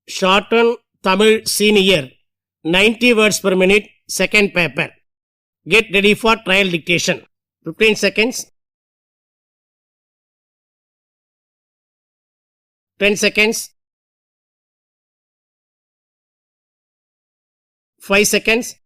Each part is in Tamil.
Shorten Tamil Senior 90 words per minute, second paper. Get ready for trial dictation. 15 seconds. 10 seconds. 5 seconds.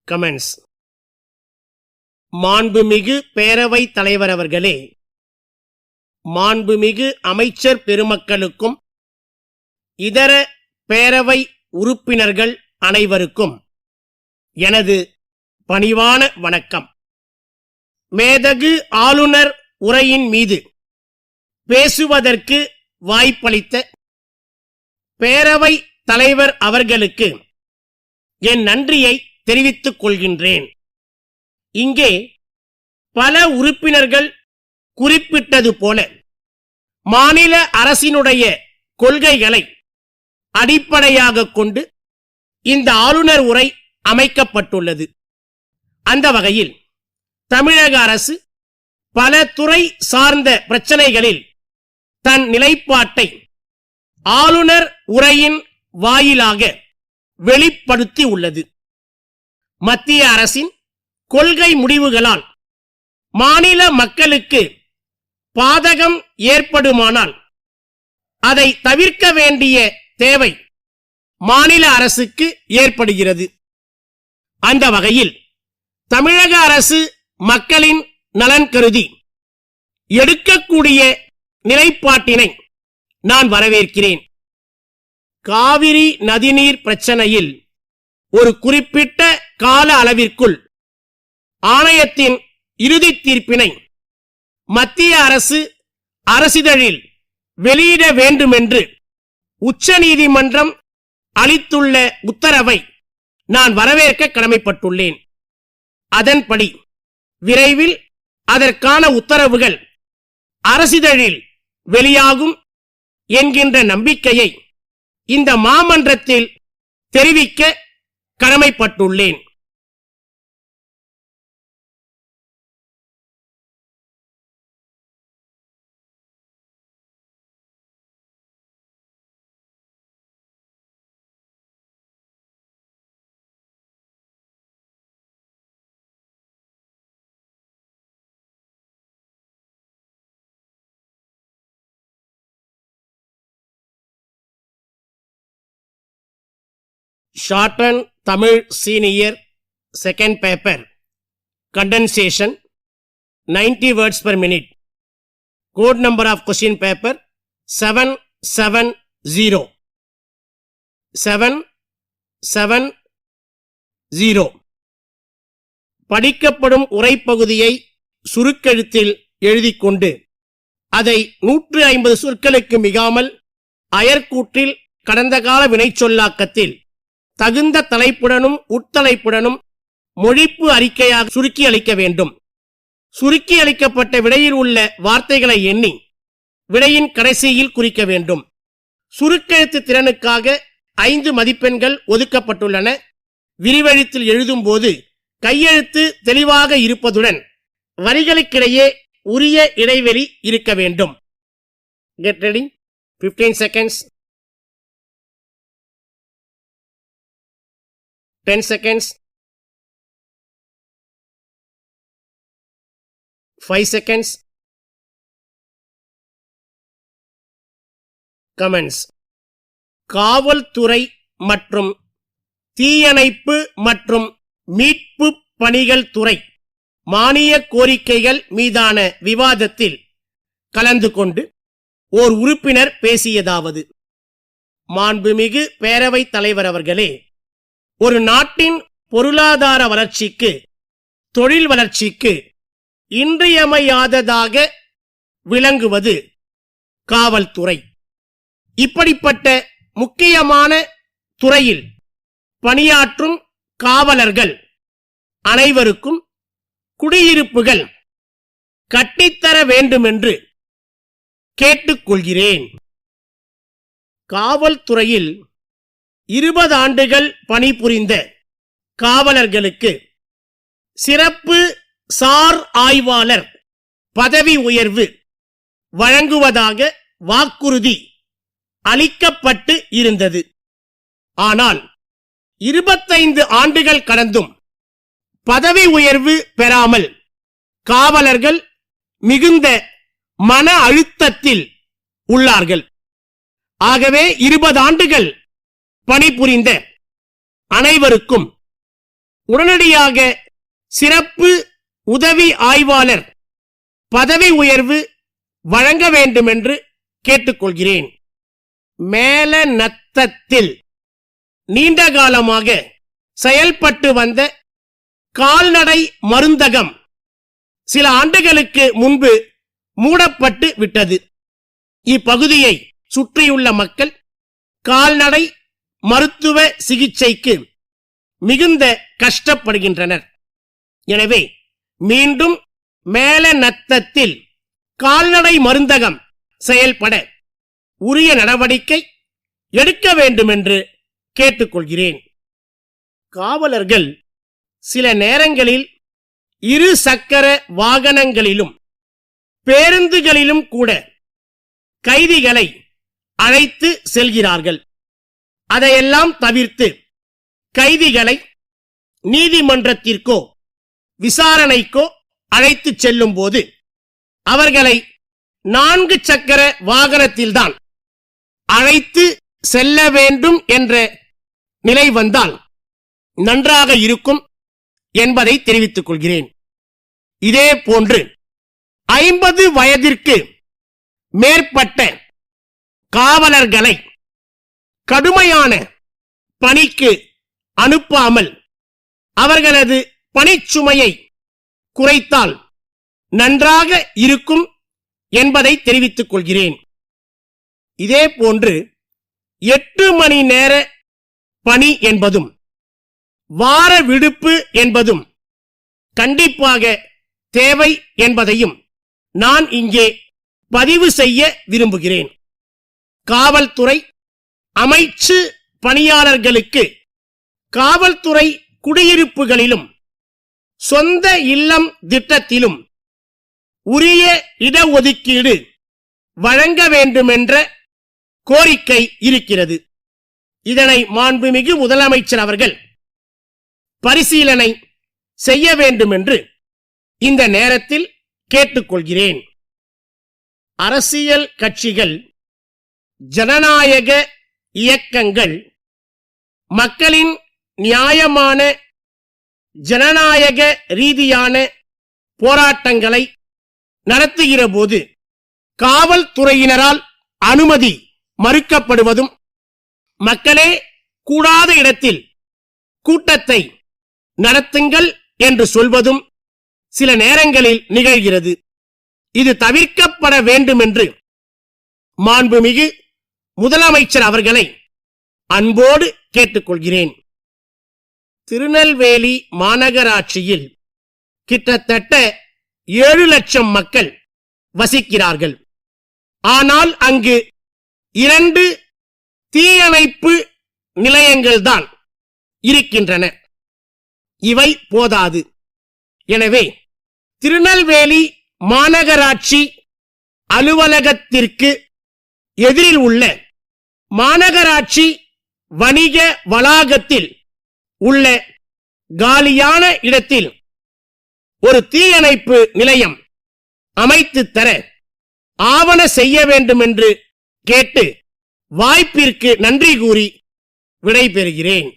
Comments. மாண்புமிகு பேரவைத் தலைவர் அவர்களே, மாண்புமிகு அமைச்சர் பெருமக்களுக்கும் இதர பேரவை உறுப்பினர்கள் அனைவருக்கும் எனது பணிவான வணக்கம். மேதகு ஆளுநர் உரையின் மீது பேசுவதற்கு வாய்ப்பளித்த பேரவை தலைவர் அவர்களுக்கு என் நன்றியை தெரிவித்துக் கொள்கின்றேன். இங்கே பல உறுப்பினர்கள் குறிப்பிட்டது போல மாநில அரசினுடைய கொள்கைகளை அடிப்படையாக கொண்டு இந்த ஆளுநர் உரை அமைக்கப்பட்டுள்ளது. அந்த வகையில் தமிழக அரசு பல துறை சார்ந்த பிரச்சனைகளில் தன் நிலைப்பாட்டை ஆளுநர் உரையின் வாயிலாக வெளிப்படுத்தி உள்ளது. மத்திய அரசின் கொள்கை முடிவுகளால் மாநில மக்களுக்கு பாதகம் ஏற்படுமானால் அதை தவிர்க்க வேண்டிய தேவை மாநில அரசுக்கு ஏற்படுகிறது. அந்த வகையில் தமிழக அரசு மக்களின் நலன் கருதி எடுக்கக்கூடிய நிலைப்பாட்டினை நான் வரவேற்கிறேன். காவிரி நதிநீர் பிரச்சனையில் ஒரு குறிப்பிட்ட கால அளவிற்குள் ஆணையத்தின் இறுதி தீர்ப்பினை மத்திய அரசு அரசிதழில் வெளியிட வேண்டுமென்று உச்சநீதிமன்றம் அளித்துள்ள உத்தரவை நான் வரவேற்க கடமைப்பட்டுள்ளேன். அதன்படி விரைவில் அதற்கான உத்தரவுகள் அரசிதழில் வெளியாகும் என்கின்ற நம்பிக்கையை இந்த மாமன்றத்தில் தெரிவிக்க கடமைப்பட்டுள்ளேன். Shorten Tamil Senior second paper. Condensation 90 words per minute. Code number of question paper 770. 770. படிக்கப்படும் உரைப்பகுதியை சுருக்கெழுத்தில் எழுதிக்கொண்டு அதை 150 சொற்களுக்கு மிகாமல் அயர்கூற்றில் கடந்த கால வினைச்சொல்லாக்கத்தில் தகுந்த தலைப்புடனும் உட்தலைப்புடனும் மொழிப்பு அறிக்கையாக சுருக்கி அளிக்க வேண்டும். சுருக்கி அளிக்கப்பட்ட விடையில் உள்ள வார்த்தைகளை எண்ணி விடையின் கடைசியில் குறிக்க வேண்டும். சுருக்கெழுத்து திறனுக்காக 5 மதிப்பெண்கள் ஒதுக்கப்பட்டுள்ளன. விரிவெழுத்தில் எழுதும் போது கையெழுத்து தெளிவாக இருப்பதுடன் வரிகளுக்கிடையே உரிய இடைவெளி இருக்க வேண்டும். Get ready. 15 seconds. 10 seconds. 5 seconds. Comments. காவல்துறை மற்றும் தீயணைப்பு மற்றும் மீட்பு பணிகள் துறை மானிய கோரிக்கைகள் மீதான விவாதத்தில் கலந்து கொண்டு ஓர் உறுப்பினர் பேசியதாவது: மாண்புமிகு பேரவைத் தலைவர் அவர்களே, ஒரு நாட்டின் பொருளாதார வளர்ச்சிக்கு, தொழில் வளர்ச்சிக்கு இன்றியமையாததாக விளங்குவது காவல்துறை. இப்படிப்பட்ட முக்கியமான துறையில் பணியாற்றும் காவலர்கள் அனைவருக்கும் குடியிருப்புகள் கட்டித்தர வேண்டுமென்று கேட்டுக்கொள்கிறேன். காவல்துறையில் 20 ஆண்டுகள் பணிபுரிந்த காவலர்களுக்கு சிறப்பு சார் ஆய்வாளர் பதவி உயர்வு வழங்குவதாக வாக்குறுதி அளிக்கப்பட்டு இருந்தது. ஆனால் 25 ஆண்டுகள் கடந்தும் பதவி உயர்வு பெறாமல் காவலர்கள் மிகுந்த மன அழுத்தத்தில் உள்ளார்கள். ஆகவே 20 ஆண்டுகள் பணிபுரிந்த அனைவருக்கும் உடனடியாக சிறப்பு உதவி ஆய்வாளர் பதவி உயர்வு வழங்க வேண்டும் என்று கேட்டுக்கொள்கிறேன். மேலநத்தத்தில் நீண்ட காலமாக செயல்பட்டு வந்த கால்நடை மருந்தகம் சில ஆண்டுகளுக்கு முன்பு மூடப்பட்டு விட்டது. இப்பகுதியை சுற்றியுள்ள மக்கள் கால்நடை மருத்துவ சிகிச்சைக்கு மிகுந்த கஷ்டப்படுகின்றனர். எனவே மீண்டும் மேலநத்தத்தில் கால்நடை மருந்தகம் செயல்பட உரிய நடவடிக்கை எடுக்க வேண்டும் என்று கேட்டுக்கொள்கிறேன். காவலர்கள் சில நேரங்களில் 2 சக்கர வாகனங்களிலும் பேருந்துகளிலும் கூட கைதிகளை அழைத்து செல்கிறார்கள். அதையெல்லாம் தவிர்த்து கைதிகளை நீதிமன்றத்திற்கோ விசாரணைக்கோ அழைத்து செல்லும் போது அவர்களை 4 சக்கர வாகனத்தில்தான் அழைத்து செல்ல வேண்டும் என்ற நிலை வந்தால் நன்றாக இருக்கும் என்பதை தெரிவித்துக் கொள்கிறேன். இதே போன்று 50 வயதிற்கு மேற்பட்ட காவலர்களை கடுமையான பணிக்கு அனுப்பாமல் அவர்களது பணிச்சுமையை குறைத்தால் நன்றாக இருக்கும் என்பதை தெரிவித்துக் கொள்கிறேன். இதே போன்று 8 மணி நேர பணி என்பதும் வார விடுப்பு என்பதும் கண்டிப்பாக தேவை என்பதையும் நான் இங்கே பதிவு செய்ய விரும்புகிறேன். காவல்துறை அமைச்சு பணியாளர்களுக்கு காவல்துறை குடியிருப்புகளிலும் சொந்த இல்லம் திட்டத்திலும் உரிய இடஒதுக்கீடு வழங்க வேண்டுமென்ற கோரிக்கை இருக்கிறது. இதனை மாண்புமிகு முதலமைச்சர் அவர்கள் பரிசீலனை செய்ய வேண்டும் என்று இந்த நேரத்தில் கேட்டுக்கொள்கிறேன். அரசியல் கட்சிகள், ஜனநாயக இயக்கங்கள் மக்களின் நியாயமான ஜனநாயக ரீதியான போராட்டங்களை நடத்துகிற போது காவல்துறையினரால் அனுமதி மறுக்கப்படுவதும், மக்களே கூடாத இடத்தில் கூட்டத்தை நடத்துங்கள் என்று சொல்வதும் சில நேரங்களில் நிகழ்கிறது. இது தவிர்க்கப்பட வேண்டும் என்று மாண்புமிகு முதலமைச்சர் அவர்களை அன்போடு கேட்டுக்கொள்கிறேன். திருநெல்வேலி மாநகராட்சியில் கிட்டத்தட்ட 7 லட்சம் மக்கள் வசிக்கிறார்கள். ஆனால் அங்கு 2 தீயணைப்பு நிலையங்கள்தான் இருக்கின்றன. இவை போதாது. எனவே திருநெல்வேலி மாநகராட்சி அலுவலகத்திற்கு எதிரில் உள்ள மாநகராட்சி வணிக வளாகத்தில் உள்ள காலியான இடத்தில் ஒரு தீயணைப்பு நிலையம் அமைத்து தர ஆவண செய்ய வேண்டும் என்று கேட்டு வாய்ப்பிற்கு நன்றி கூறி விடைபெறுகிறேன்.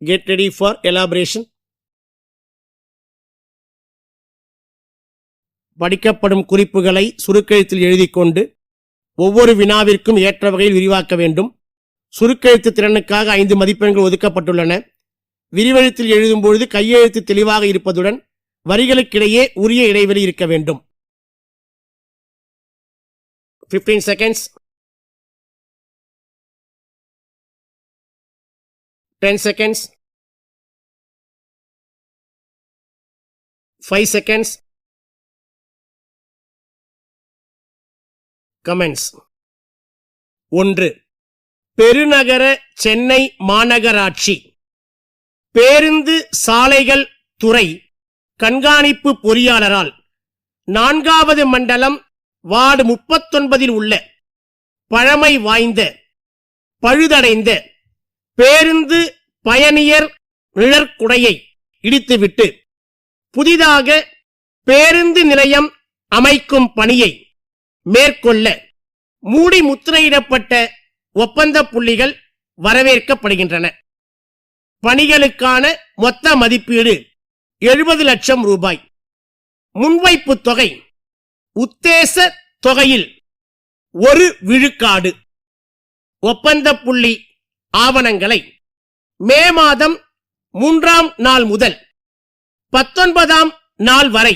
Get ready for elaboration. படிக்கப்படும் குறிப்புகளை சுருக்கெழுத்தில் எழுதிக்கொண்டு ஒவ்வொரு வினாவிற்கும் ஏற்ற வகையில் விரிவாக்க வேண்டும். சுருக்கெழுத்து திறனுக்காக 5 மதிப்பெண்கள் ஒதுக்கப்பட்டுள்ளன. விரிவெழுத்தில் எழுதும்பொழுது கையெழுத்து தெளிவாக இருப்பதுடன் வரிகளுக்கிடையே உரிய இடைவெளி இருக்க வேண்டும். 15 seconds. 10 seconds. 5 seconds. Comments. 1. பெருநகர சென்னை மாநகராட்சி பேருந்து சாலைகள் துறை கண்காணிப்பு பொறியாளரால் 4வது மண்டலம் வார்டு 39 உள்ள பழமை வாய்ந்த பழுதடைந்த பேருந்து பயணியர் நிழற்குடையை இடித்துவிட்டு புதிதாக பேருந்து நிலையம் அமைக்கும் பணியை மேற்கொள்ள மூடி முத்திரையிடப்பட்ட ஒப்பந்த புள்ளிகள் வரவேற்கப்படுகின்றன. பணிகளுக்கான மொத்த மதிப்பீடு 70 லட்சம் ரூபாய். முன்வைப்பு தொகை உத்தேச தொகையில் 1 விழுக்காடு. ஒப்பந்த புள்ளி ஆவணங்களை மே மாதம் 3ஆம் நாள் முதல் 19ஆம் நாள் வரை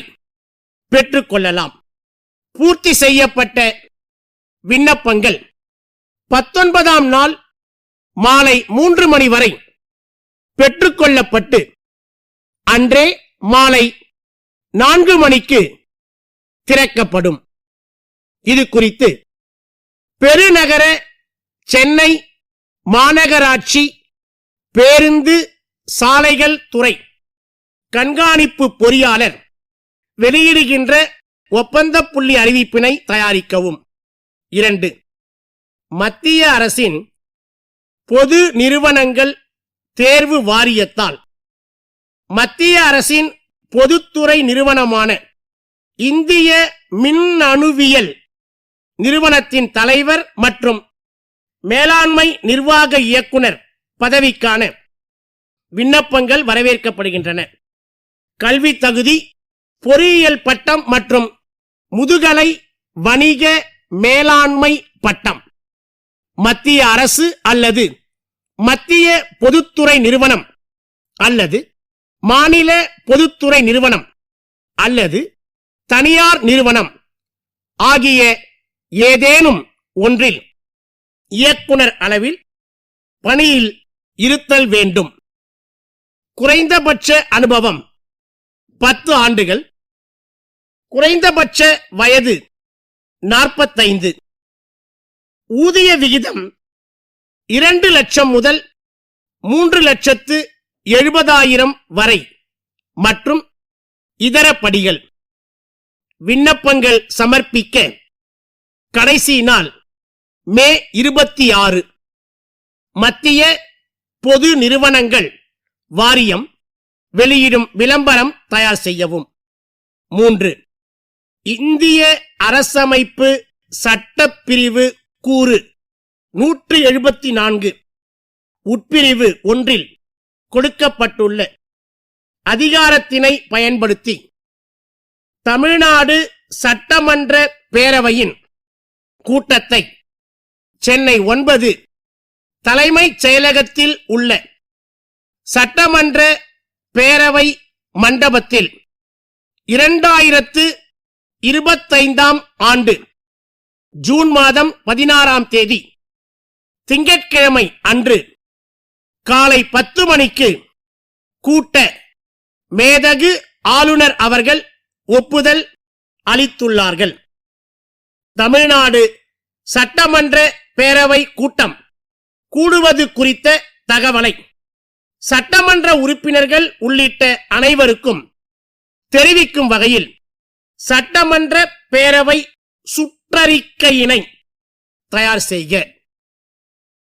பெற்றுக்கொள்ளலாம். பூர்த்தி செய்யப்பட்ட விண்ணப்பங்கள் 19ஆம் நாள் மாலை 3 மணி வரை பெற்றுக்கொள்ளப்பட்டு அன்றே மாலை 4 மணிக்கு திறக்கப்படும். இது குறித்து பெருநகர சென்னை மாநகராட்சி பேருந்து சாலைகள் துறை கண்காணிப்பு பொறியாளர் வெளியிடுகின்ற ஒப்பந்த புள்ளி அறிவிப்பினை தயாரிக்கவும். 2. மத்திய அரசின் பொது நிறுவனங்கள் தேர்வு வாரியத்தால் மத்திய அரசின் பொதுத்துறை நிறுவனமான இந்திய மின்னணுவியல் நிறுவனத்தின் தலைவர் மற்றும் மேலாண்மை நிர்வாக இயக்குனர் பதவிக்கான விண்ணப்பங்கள் வரவேற்கப்படுகின்றன. கல்வி தகுதி பொறியியல் பட்டம் மற்றும் முதுகலை வணிக மேலாண்மை பட்டம். மத்திய அரசு அல்லது மத்திய பொதுத்துறை நிறுவனம் அல்லது மாநில பொதுத்துறை நிறுவனம் அல்லது தனியார் நிறுவனம் ஆகிய ஏதேனும் ஒன்றில் இயக்குனர் அளவில் பணியில் இருத்தல் வேண்டும். குறைந்தபட்ச அனுபவம் 10 ஆண்டுகள். குறைந்தபட்ச வயது 45. ஊதிய விகிதம் 2 லட்சம் முதல் 3,70,000 வரை மற்றும் இதர படிகள். விண்ணப்பங்கள் சமர்ப்பிக்க கடைசி நாள் மே 26. மத்திய பொது நிறுவனங்கள் வாரியம் வெளியிடும் விளம்பரம் தயார் செய்யவும். 3. இந்திய அரசமைப்பு சட்டப்பிரிவு கூறு 174 உட்பிரிவு 1 கொடுக்கப்பட்டுள்ள அதிகாரத்தினை பயன்படுத்தி தமிழ்நாடு சட்டமன்ற பேரவையின் கூட்டத்தை சென்னை 9 தலைமைச் செயலகத்தில் உள்ள சட்டமன்ற பேரவை மண்டபத்தில் 2025ஆம் ஆண்டு ஜூன் மாதம் 16ஆம் தேதி திங்கட்கிழமை அன்று காலை 10 மணிக்கு கூட்ட மேதகு ஆளுநர் அவர்கள் ஒப்புதல் அளித்துள்ளார்கள். தமிழ்நாடு சட்டமன்ற பேரவை கூட்டம் கூடுவது குறித்த தகவலை சட்டமன்ற உறுப்பினர்கள் உள்ளிட்ட அனைவருக்கும் தெரிவிக்கும் வகையில் சட்டமன்ற பேரவை சுற்றறிக்கையினை தயார் செய்க.